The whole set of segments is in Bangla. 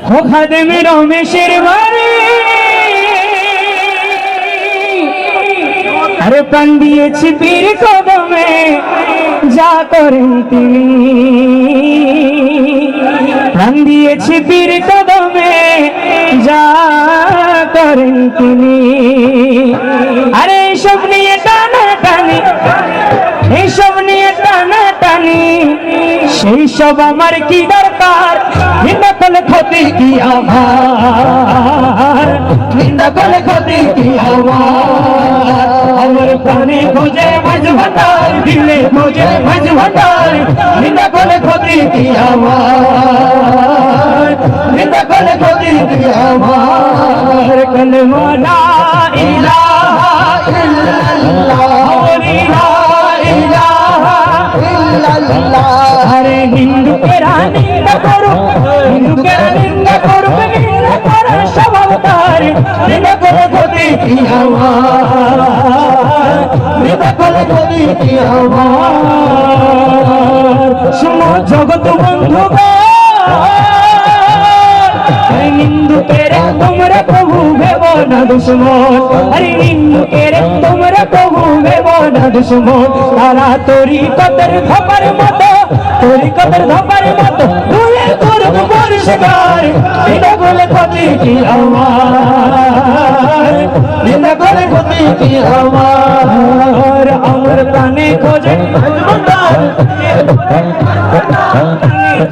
ও খাদেম রমেশের বাড়ি আরে প্রাণ দিয়েছি পীর কদমে যা করেন তিনি প্রাণ দিয়েছি পীর কদমে যা করেন তিনি আরে এইসব নিয়ে টানা টানি এইসব নিয়ে টানা টানি সেই সব আমার কি দরকার নিন্দা করলে ক্ষতি কি আমার নিন্দা করলে ক্ষতি কি আমার প্রাণে খোঁজে মাঝ ভান্ডার দিলে খোঁজে মাঝ ভান্ডার নিন্দা করলে ক্ষতি কি আমার নিন্দা করলে ক্ষতি কি আমার কালেমা লা ইলাহা ইল্লাল্লাহ লা ইলাহা ইল্লাল্লাহ আরে হিন্দুকেরা নিন্দা করুক হিন্দুকেরা নিন্দা করুক নিন্দা করার স্বভাব তার নিন্দা করে ক্ষতি কি আমার নিন্দা করে ক্ষতি কি আমার শুনো জগৎ বন্ধুগণ নিন্দুকেরা তোমরা প্রভু ভেব না দুশ্মন আরে নিন্দুকেরা তোমরা প্রভু ভেব না দুশ্মন তারা তরিকতের ধপার মতো তরিকতের ধপার মতো দুয়ে করব পরিষ্কার নিন্দা করলে ক্ষতি কি আমার নিন্দা করলে ক্ষতি কি আমার আমার প্রাণে খোঁজে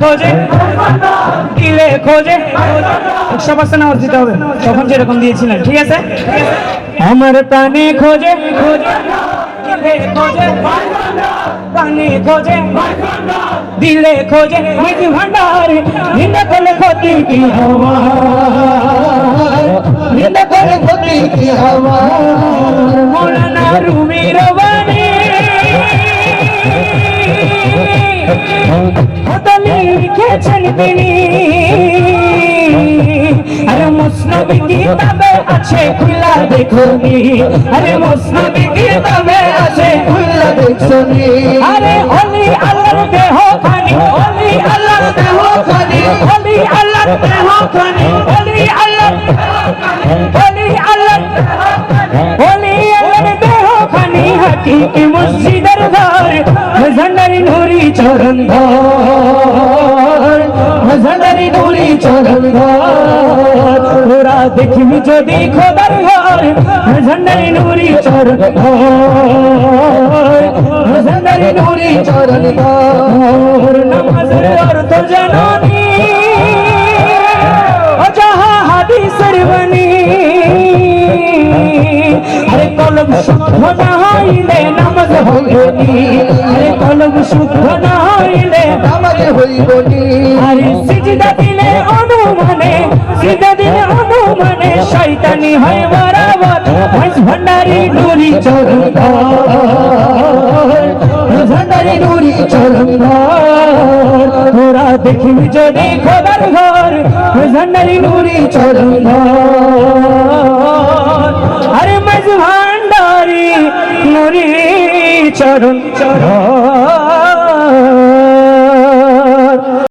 খোঁজে দিলে খোঁজে 100% নামাজ দিতে হবে তখন যেরকম দিয়েছিলেন ঠিক আছে আমার প্রাণে খোঁজে খোঁজে প্রাণে খোঁজে দিলে খোঁজে মাঝ ভান্ডার নিন্দা করলে ক্ষতি কি আমার নিন্দা করলে ক্ষতি কি আমার মৌলানা রুমি রবানি লিখেছেন তিনি আরে মুসনবী কিতাবে আছে খুলা দেখুনি আরে মুসনবী কিতাবে আছে খুলা দেখুনি আরে ওলি আল্লাহর দেহ খানি ওলি আল্লাহর দেহ খানি ওলি আল্লাহর দেহ খানি ওলি আল্লাহর ওলি আল্লাহর ওলি আল্লাহর দেহ খানি হাকিকি মসজিদের ঘর ঝন্ডারি নুরি চরণ ধর ঝন্ডারি নুরি চরণ ধর তোরা দেখবি যদি খোদার ঘর ঝন্ডারি নুরি চরণ ধর ঝন্ডারি নুরি চরণ ধর নামাজের অর্থ জানি যাহা হাদিসের বাণী আরে কলম শুদ্ধ না হইলে নামাজ হইবনি আরে কলম শুদ্ধ না হইলে নামাজ হইবনি আরে সিজদা দিলে অনুমানে সিজদা দিলে অনুমানে শয়তানি হয় বরাবর মাঝ ভান্ডারি নুরি চরণ ধর ভান্ডারি নুরি চরণ ধর তোরা দেখবি যদি খোদার ঘর ভান্ডারি নুরি চরণ ধর আরে মাঝ ভান্ডারি নুরি চরণ